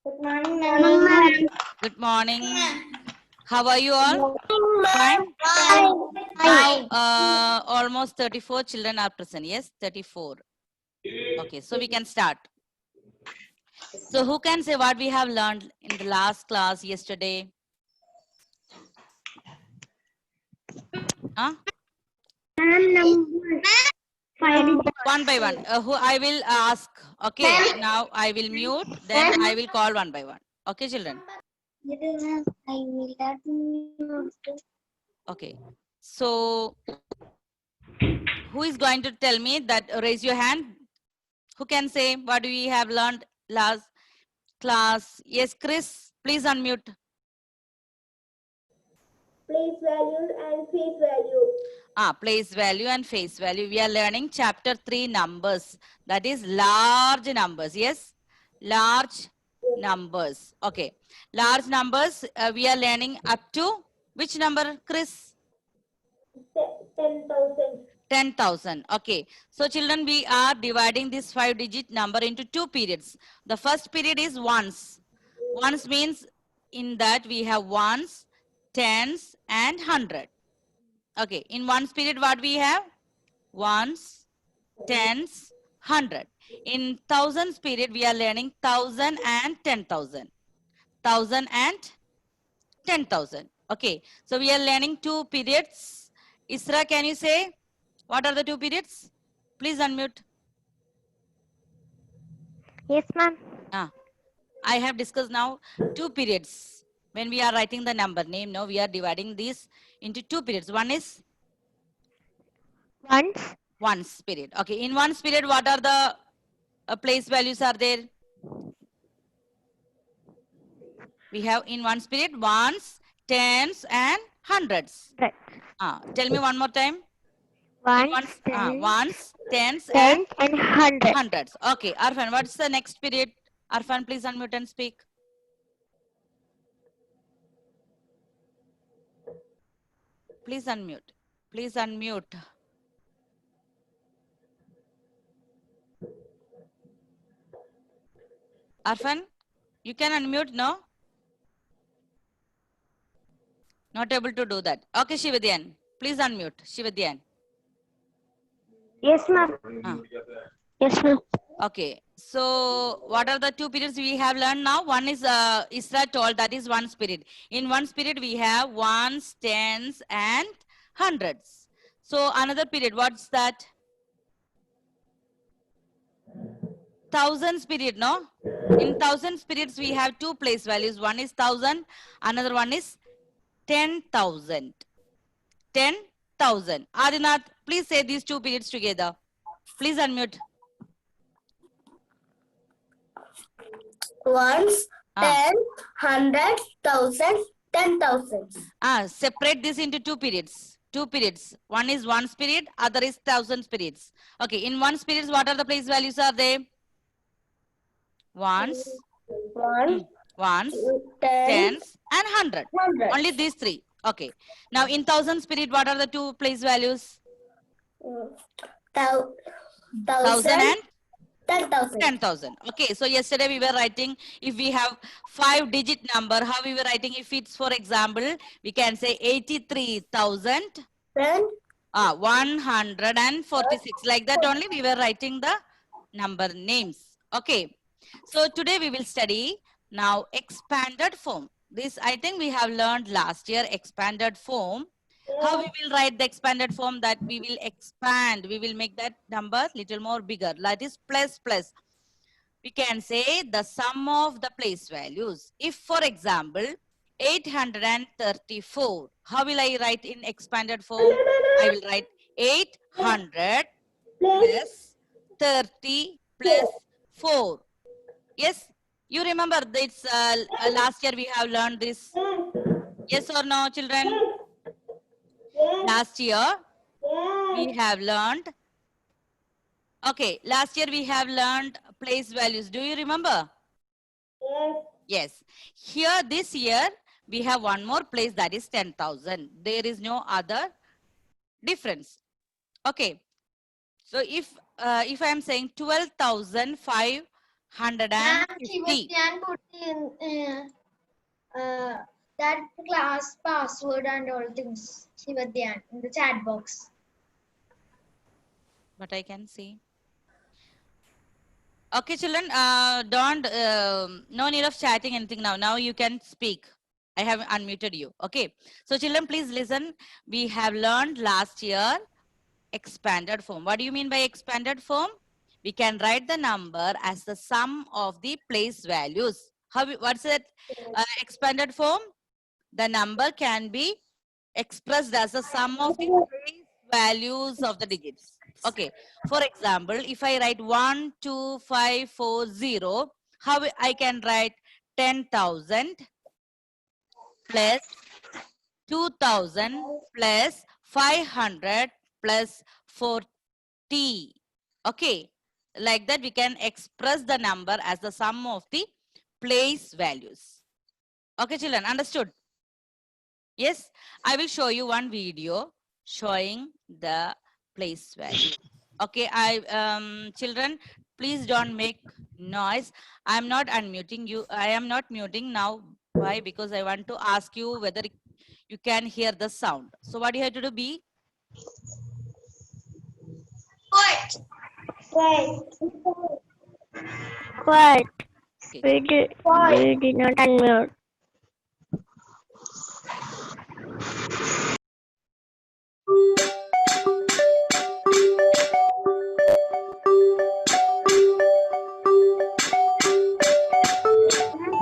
Good morning, ma'am. Good morning. How are you all? Fine. Now, almost 34 children are present. Yes, 34. Okay, so we can start. So who can say what we have learned in the last class yesterday? Huh? One by one. Who I will ask. Okay, now I will mute. Then I will call one by one. Okay, children. Okay. So who is going to tell me that? Raise your hand. Who can say what we have learned last class? Yes, Chris, please unmute. Place value and face value. Place value and face value. We are learning chapter 3 numbers. That is large numbers. Yes, large numbers. Okay, large numbers. We are learning up to which number, Chris? 10,000. 10,000. Okay. So children, we are dividing this 5-digit number into 2 periods. The first period is ones. Ones means in that we have ones, tens and 100. Okay. In ones period what we have? Ones, tens, 100. In thousands period we are learning 1,000 and 10,000. 1,000 and 10,000. Okay. So we are learning 2 periods. Isra, can you say? What are the 2 periods? Please unmute. Yes, ma'am. I have discussed now 2 periods. When we are writing the number name, now we are dividing these into 2 periods. One is ones period. Okay, in ones period, what are the place values are there? We have in ones period ones, tens and hundreds. Right. Tell me one more time. Ones, Ones, tens and and 100. hundreds. Okay, Arfan, what's the next period? Arfan, please unmute and speak. Please unmute. Please unmute. Arfan, you can unmute, no? Not able to do that. Okay, Shivadyan, please unmute. Shivadyan. Yes, ma'am. Yes, ma'am. Okay, so what are the 2 periods we have learned now? One is Isra told, that is one period. In one period we have ones, tens and hundreds. So another period, what's that? Thousands period, no? In thousands periods we have 2 place values. One is 1,000, another one is 10,000. 10,000. Adinath, please say these 2 periods together. Please unmute. Ones, 10, 100, 1,000, 10,000. Separate this into 2 periods. 2 periods. One is ones period, other is thousands periods. Okay, in ones periods, what are the place values are there? Ones, ones, tens, and 100. Only these 3. Okay. Now in thousands period, what are the 2 place values? 1,000 and 10,000. Okay, so yesterday we were writing, if we have 5-digit number, how we were writing? If it's, for example, we can say 83,146. Like that only we were writing the number names. Okay, so today we will study now expanded form. This I think we have learned last year, expanded form. How we will write the expanded form? That we will expand, we will make that number little more bigger. That is plus plus. We can say the sum of the place values. If for example 834, how will I write in expanded form? I will write 800 plus 30 plus 4. Yes, you remember this last year we have learned this. Yes or no, children? Last year we have learned. Okay, last year we have learned place values. Do you remember? Yes. Here this year we have one more place, that is 10,000. There is no other difference. Okay. So if I am saying 12,500, 150. Can put in that class password and all things. Shivadyan in the chat box. But I can see. Okay, children, no need of chatting anything now. Now you can speak. I have unmuted you. Okay. So children, please listen. We have learned last year expanded form. What do you mean by expanded form? We can write the number as the sum of the place values. What's it? Expanded form? The number can be expressed as the sum of the place values of the digits. Okay. For example, if I write 1, 2, 5, 4, 0, how I can write 10,000 plus 2,000 plus 500 plus 40. Okay. Like that, we can express the number as the sum of the place values. Okay, children, understood? Yes, I will show you one video showing the place value. Okay, children, please don't make noise. I am not unmuting you. I am not muting now. Why? Because I want to ask you whether you can hear the sound. So what do you have to do? Be What? What? okay. We did not unmute.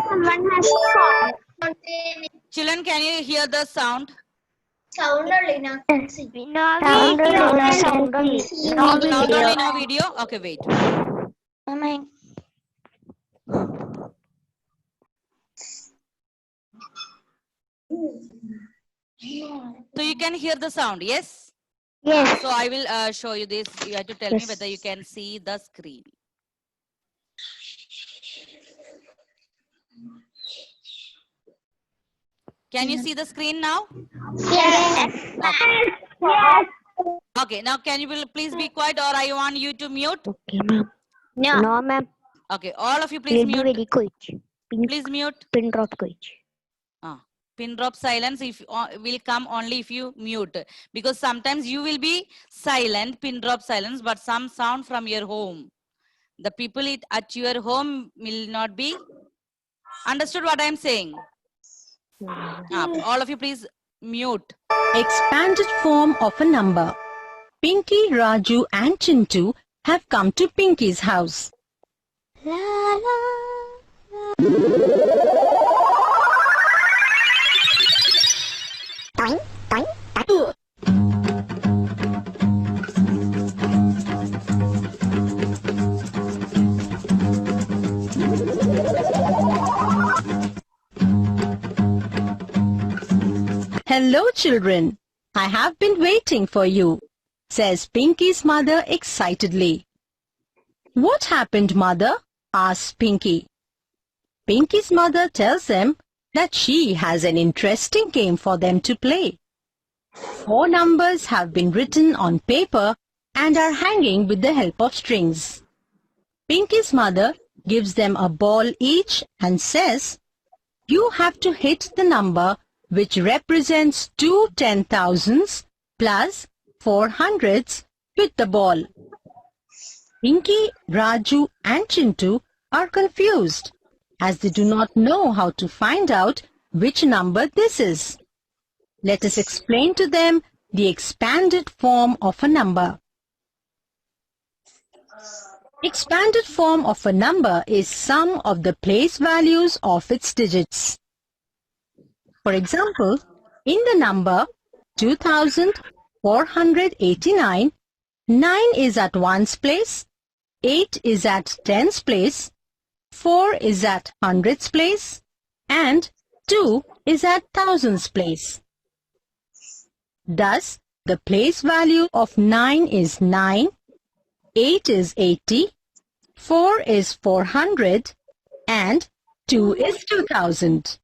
Someone has called. Children, can you hear the sound? Sound only now. See. No video. Sound only. No Sound only, video. no video? Okay, wait. So you can hear the sound, yes? Yes. So I will show you this. You have to tell me Yes. whether you can see the screen. Can you see the screen now? Yes. Okay. Yes. Okay, now can you please be quiet or I want you to mute? Okay, ma'am. No. No, ma'am. Okay, all of you please We'll be mute. very quick. Please mute. Pin drop quick. Pin drop silence if will come only if you mute, because sometimes you will be silent, pin drop silence, but some sound from your home. The people at your home will not be understood what I am saying. All of you please mute. Expanded form of a number. Pinky, Raju and Chintu have come to Pinky's house. Hello children, I have been waiting for you, says Pinky's mother excitedly. What happened, mother? Asks Pinky. Pinky's mother tells them that she has an interesting game for them to play. 4 numbers have been written on paper and are hanging with the help of strings. Pinky's mother gives them a ball each and says, "You have to hit the number which represents 2 10,000s plus 4 hundreds with the ball." Pinky, Raju and Chintu are confused as they do not know how to find out which number this is. Let us explain to them the expanded form of a number. Expanded form of a number is sum of the place values of its digits. For example, in the number 2489, 9 is at 1's place, 8 is at 10's place, 4 is at 100's place, and 2 is at 1000's place. Thus, the place value of 9 is 9, 8 is 80, 4 is 400, and 2 is 2000.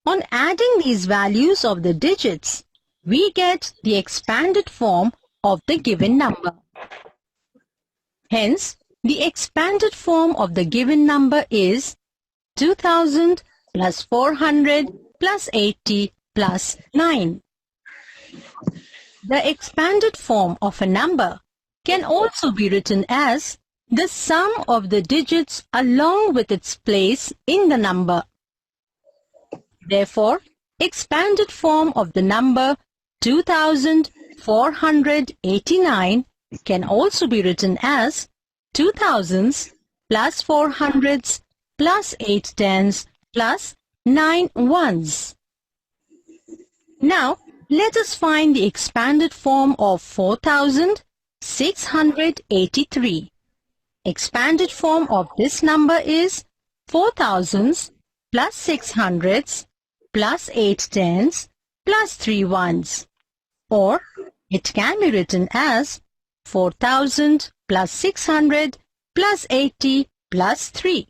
On adding these values of the digits, we get the expanded form of the given number. Hence, The expanded form of the given number is 2000 plus 400 plus 80 plus 9. The expanded form of a number can also be written as the sum of the digits along with its place in the number. Therefore, expanded form of the number 2489 can also be written as 2000s plus 400s plus 8 tens plus 9 ones. Now, let us find the expanded form of 4683. Expanded form of this number is 4000s plus 600s plus 8 tens plus 3 ones. Or it can be written as 4000 plus 600 plus 80 plus 3.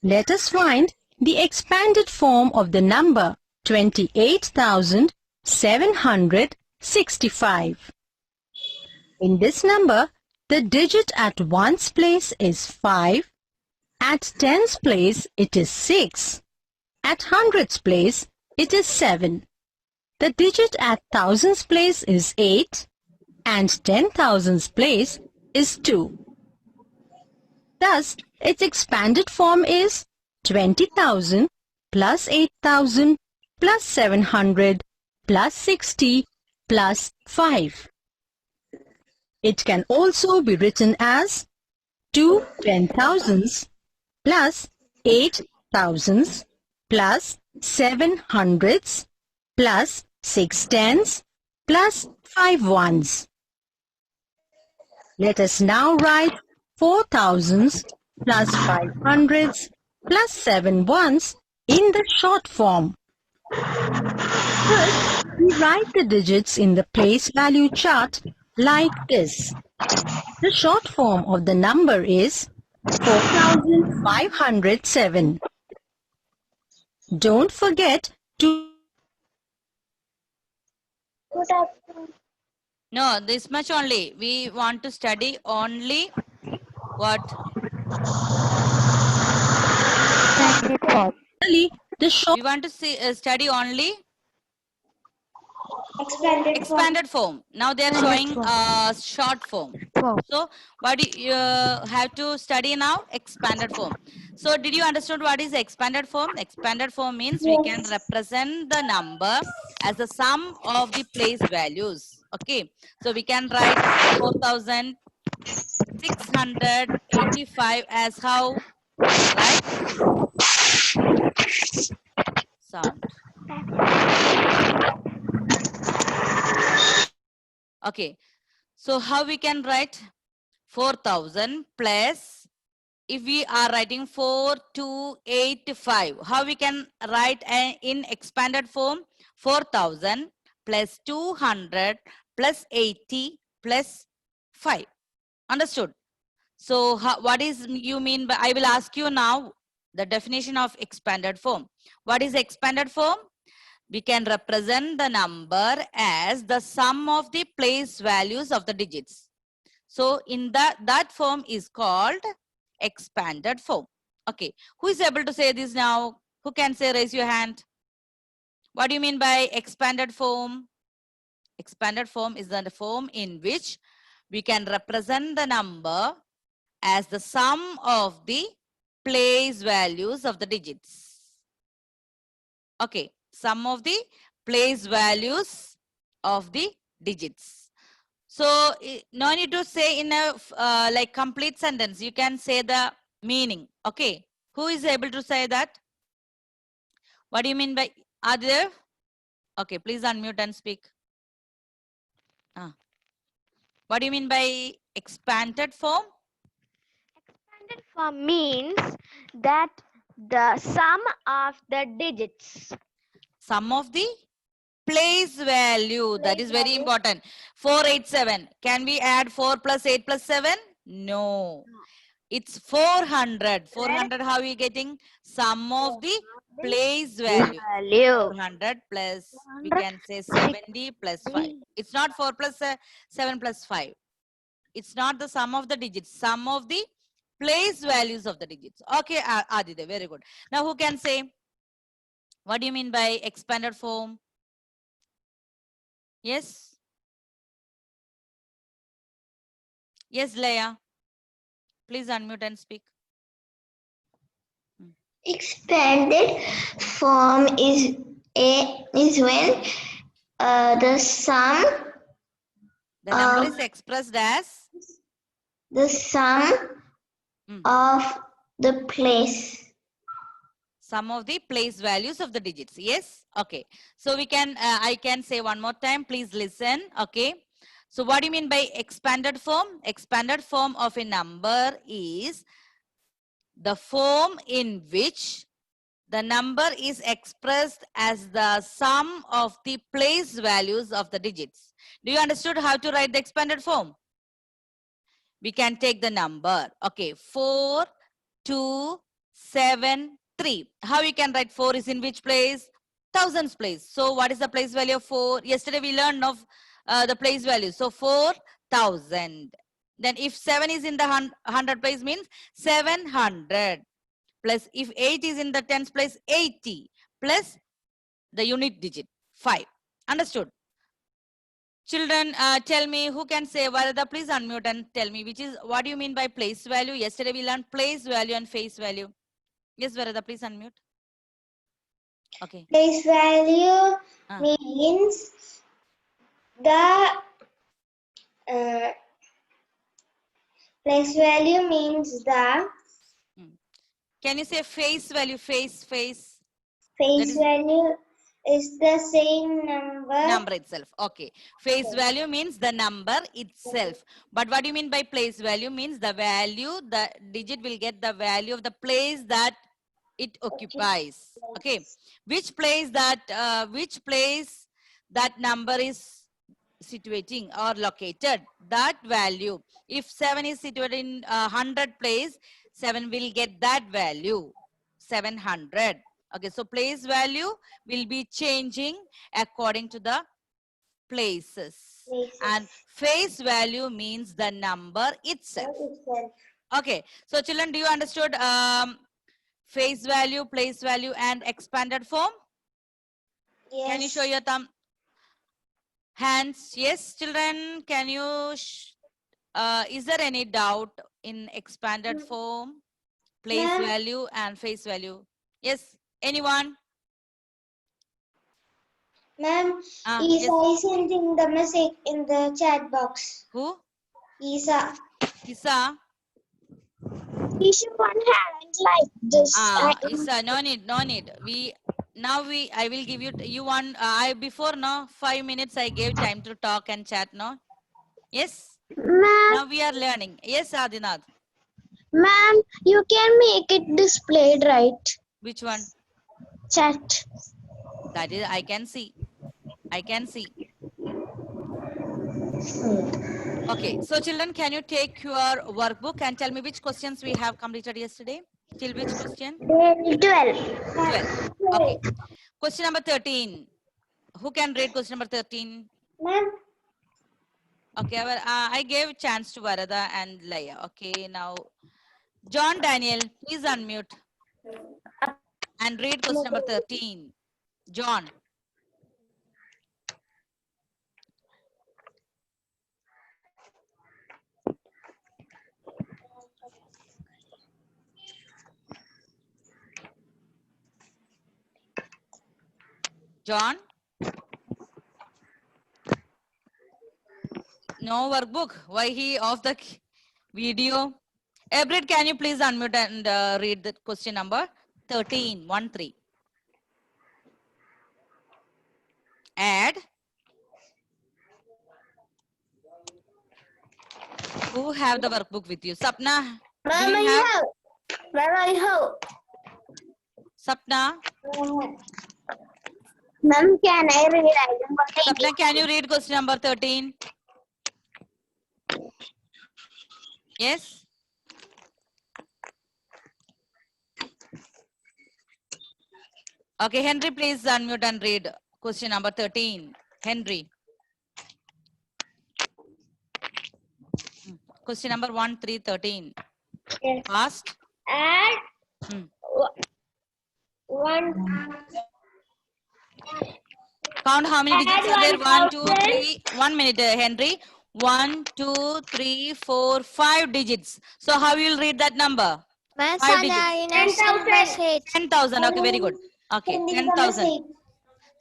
Let us find the expanded form of the number 28,765. In this number, the digit at ones place is 5, at tens place it is 6, at hundreds place it is 7. The digit at thousands place is 8 and 10,000s place is 2. Thus, its expanded form is 20,000 plus 8,000 plus 700 plus 60 plus 5. It can also be written as 2 10,000s plus 8 thousands plus 7 hundreds plus 6 tens plus 5 ones. Let us now write 4 thousands plus 5 hundreds plus 7 ones in the short form. First, we write the digits in the place value chart like this. The short form of the number is 4507. Don't forget to No, this much only. We want to study only what? the short We want to study only expanded form. Now they are showing short form. So what do you have to study now? Expanded form. So did you understand what is expanded form? Expanded form means we can represent the number as the sum of the place values. Okay. So we can write 4,685 as how? Right? Sound. Okay. So how we can write 4,000 plus, if we are writing 4285, how we can write in expanded form? 4,000 plus 200 plus 80 plus 5. Understood? So what is you mean by, I will ask you now the definition of expanded form. What is expanded form? We can represent the number as the sum of the place values of the digits. So in that form is called expanded form. Okay, who is able to say this now? Who can say, raise your hand? What do you mean by expanded form? Expanded form is the form in which we can represent the number as the sum of the place values of the digits. Okay, sum of the place values of the digits. So no need to say in a like complete sentence. You can say the meaning. Okay, who is able to say that? What do you mean by, are there? Okay, please unmute and speak. What do you mean by expanded form? Expanded form means that the sum of the digits. Sum of the place value. That is very important. 487. Can we add 4 plus 8 plus 7? No. It's 400. 400, how are we getting? Sum of the place value. 400 plus, we can say 70 plus 5. It's not 4 plus 7 plus 5. It's not the sum of the digits, sum of the place values of the digits. Okay, Aditya, very good. Now who can say, what do you mean by expanded form? Yes? Yes, Leia. Please unmute and speak. Expanded form is when the sum The number is expressed as the sum of the place. sum of the place values of the digits. Yes? Okay. So we can, I can say one more time. Please listen. Okay. So what do you mean by expanded form? Expanded form of a number is the form in which the number is expressed as the sum of the place values of the digits. Do you understood how to write the expanded form? We can take the number. Okay, 4, 2, 7, 3. How you can write 4 is in which place? Thousands place. So what is the place value of 4? Yesterday we learned of the place value. So 4,000. Then if 7 is in the 100 place means 700. Plus if 8 is in the tens place, 80. Plus the unit digit, 5. Understood? Children, tell me, who can say, Varada, please unmute and tell me, what do you mean by place value? Yesterday we learned place value and face value. Yes, Varada, please unmute. Okay. Place value means the place value means the Can you say face value, face? Face value is the same number itself. Okay. Face value means the number itself. But what do you mean by place value? Means the value, the digit will get the value of the place that it occupies. Okay. Which place that number is situating or located, that value. If 7 is situated in 100 place, 7 will get that value, 700. Okay, so place value will be changing according to the places. And face value means the number itself. Okay, so children, do you understood face value, place value and expanded form? Yes. Can you show your thumb? Hands? Yes, children, can you is there any doubt in expanded form, place value and face value? Yes, anyone? Ma'am, Isa yes. is sending the message in the chat box. Who? Isa. Isa? He should one hand like this. Isa, no need. I will give you one, before, no, 5 minutes I gave time to talk and chat, no? Yes? Ma'am, Now we are learning. Yes, Adinath? ma'am, you can make it displayed, right? Which one? Chat. That is, I can see. Okay, so children, can you take your workbook and tell me which questions we have completed yesterday? Till which question? 12. 12. Okay. Question number 13. Who can read question number 13? Ma'am. Okay, I gave chance to Varada and Laya. Okay, now John Daniel, please unmute and read question number 13. John. John? No workbook. Why he off the video? Everett, can you please unmute and read the question number 13, 1-3. Add. Who have the workbook with you? Sapna? Ma'am, I have. Ma'am, I have. Sapna? Ma'am, can I read item? Sapna, can you read question number 13? Yes? Okay, Henry, please unmute and read question number 13. Henry. Question number 1, 3, 13. Yes. Fast. Add Hmm. one. Count how many digits are there? 1, 2, 1,000. 3. 1 minute, Henry. 1, 2, 3, 4, 5 digits. So how you will read that number? 5 digits. 10,000. 10,000. Okay, very good. Okay, 10,000.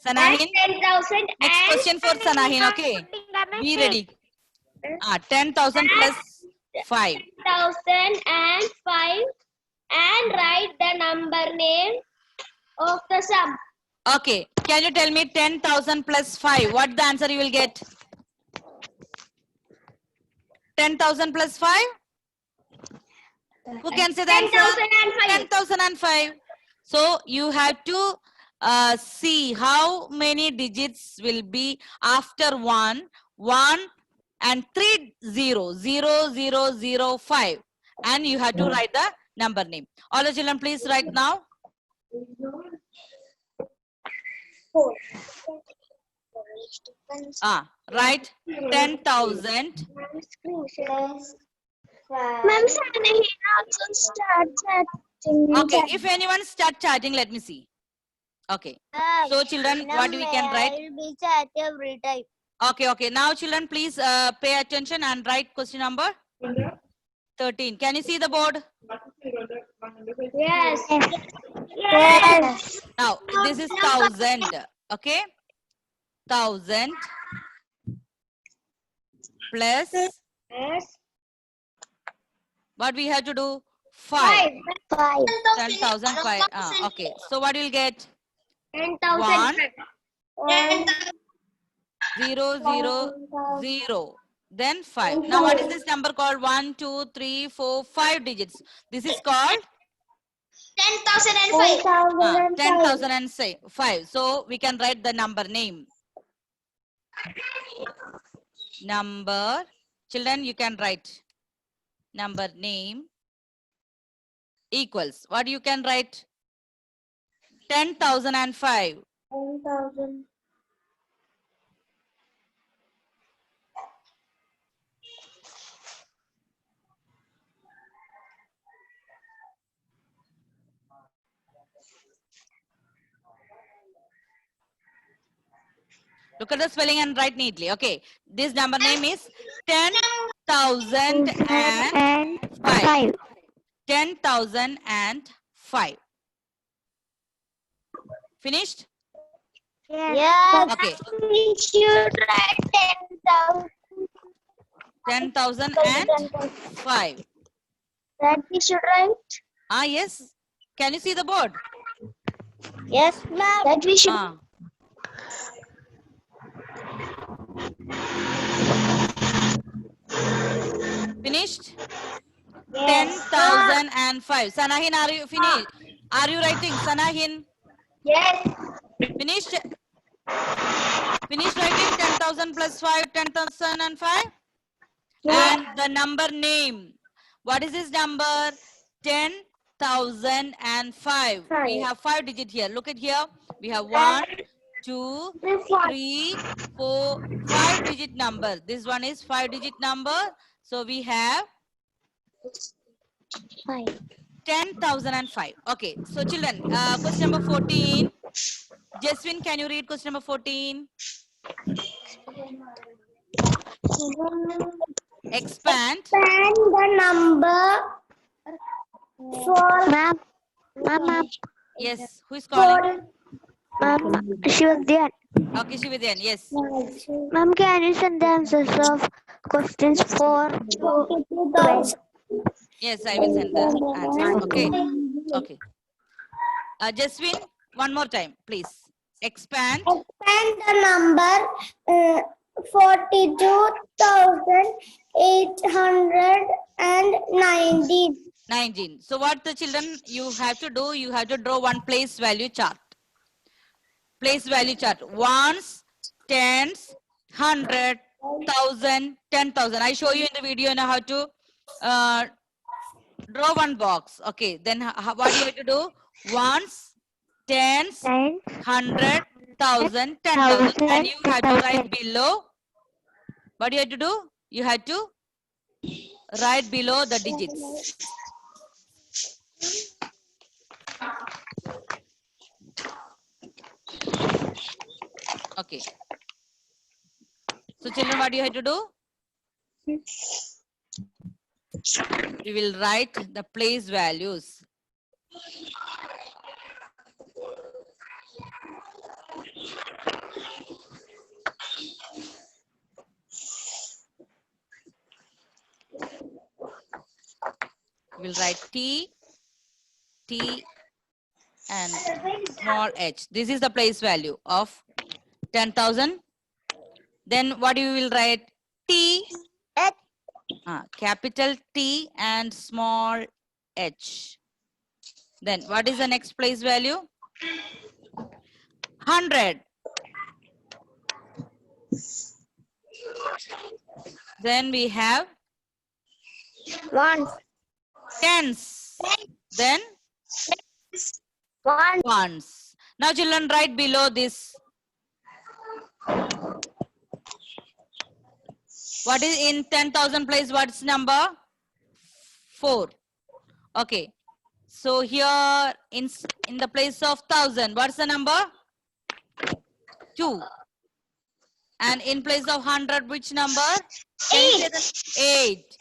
Sanahin. 10,000 Next question for Sanahin. Okay, be ready. 10,000 plus 5. 10,005 and write the number name of the sum. Okay, can you tell me 10,000 plus 5? What the answer you will get? 10,000 plus 5? Who can say the answer? 10,005. 10,005. So you have to see how many digits will be after 1, 1 and 3 0, 0, 0, 0, 5. And you have to write the number name. All the children, please write now. 4. Write 10,000. Ma'am, Sanahi also start chatting. Okay, if anyone start chatting, let me see. Okay. So children, what we can write? I will be chat every time. Okay. Now children, please pay attention and write question number 13. Can you see the board? Yes. Yes. Now, this is 1,000. Okay. 1,000 plus Yes. what we have to do? 5. 5. 10,005. Okay. So what you'll get? 10,000. 0, 0, 0. Then 5. Now what is this number called? 1, 2, 3, 4, 5 digits. This is called 10,005. 10,005. So we can write the number name. Number. Children, you can write number name equals. What you can write? 10,005. 10,000. Look at the spelling and write neatly. Okay. This number name is 10,005. 10,005. Finished? Yes. Okay. We should write 10,000. 10,005. That we should write. Yes. Can you see the board? Yes, ma'am. That we should. Finished? Yes. 10,005. Sanahin, are you finished? Are you writing? Sanahin, Yes. finished? Finished writing 10,000 plus 5, 10,005? And the number name. What is this number? 10,005. We have 5 digits here. Look at here. We have 1, 2, 3, 4, 5 digit number. This one is 5 digit number. So we have 10,005. Okay. So children, question number 14. Jaswin, can you read question number 14? Expand. And the number for Ma'am. Ma'am. Yes. Who is calling? Ma'am. She was there. Okay, Shividyan. Yes. Ma'am, can you send the answers of questions 4 to 12? Yes, I will send the answers. Okay. Okay. Jaswin, one more time, please. Expand. Expand the number 42,819. 19. So what the children you have to do? You have to draw one place value chart. Place value chart. Ones, tens, 100, 1,000, 10,000. I show you in the video now how to draw one box. Okay. Then what you have to do? Ones, tens, 100, 1,000, 10,000. And you have to write below. What you have to do? You have to write below the digits. Okay. So children, what do you have to do? We will write the place values. We'll write T, and small h. This is the place value of 10,000. Then what you will write? T, capital T and small h. Then what is the next place value? 100. Then we have One. tens. Then One. ones. Now children, write below this. What is in 10,000 place? What's number? 4. Okay. So here in the place of 1,000, what's the number? 2. And in place of 100, which number? 8.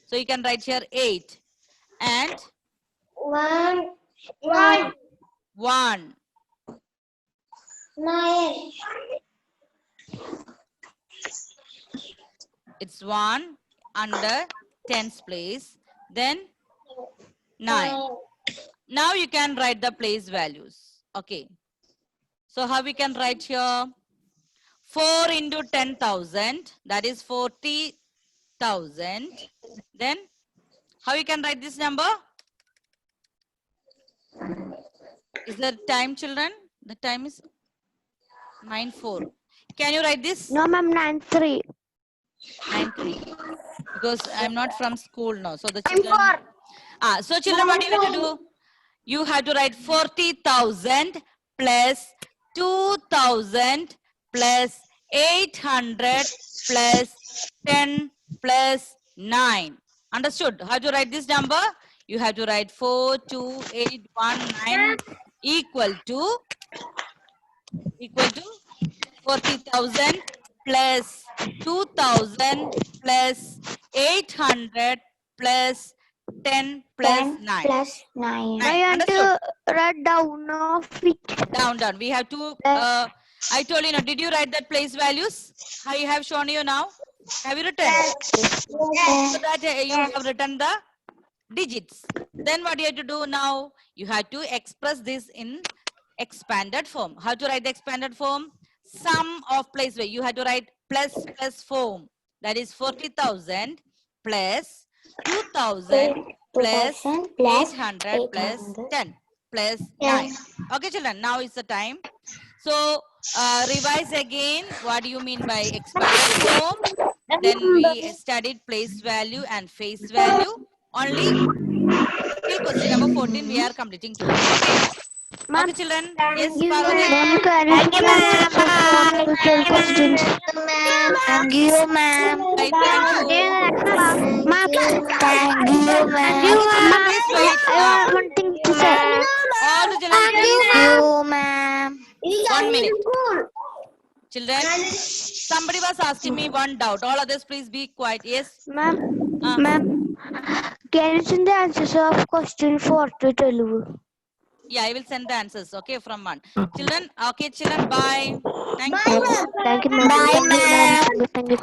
So you can write here 8. And 1, 1. 9. It's 1 under tens place. Then 9. Now you can write the place values. Okay. So how we can write here? 4 into 10,000, that is 40,000. Then how you can write this number? Is the time, children? The time is 9:04. Can you write this? No, ma'am, 9-3. 9:03. Because I'm not from school now. So the children. So children, what you have to do? You have to write 40,000 plus 2,000 plus 800 plus 10 plus 9. Understood? How to write this number? You have to write 42819 equal to 40,000 plus 2,000 plus 800 plus 10 plus 9. Plus 9. I want Understood? to write down of it. Down. We have to, I told you, now, did you write that place values? I have shown you now. Have you written? So that you have written the digits. Then what you have to do now? You have to express this in expanded form. How to write the expanded form? Sum of place value. You have to write plus form. That is 40,000 plus 2,000 plus 800 plus 10 plus 9. Okay, children. Now is the time. So revise again. What do you mean by expanded form? Then we studied place value and face value. Only till question number 14 we are completing today. Okay. Okay, children. Yes, Parvati. Ma'am, can you answer questions? Thank you, ma'am. Right, thank you. Ma'am, Thank you, ma'am. Please wait. I have one thing to say. All the children, please. You, ma'am. 1 minute. Children, somebody was asking me one doubt. All others, please be quiet. Yes. Ma'am, ma'am, can you send the answers of question 4 to Telugu? Yeah, I will send the answers. Okay, from 1. Children, okay, children, bye. Thank you. Thank you, ma'am. Thank you, ma'am. Thank you.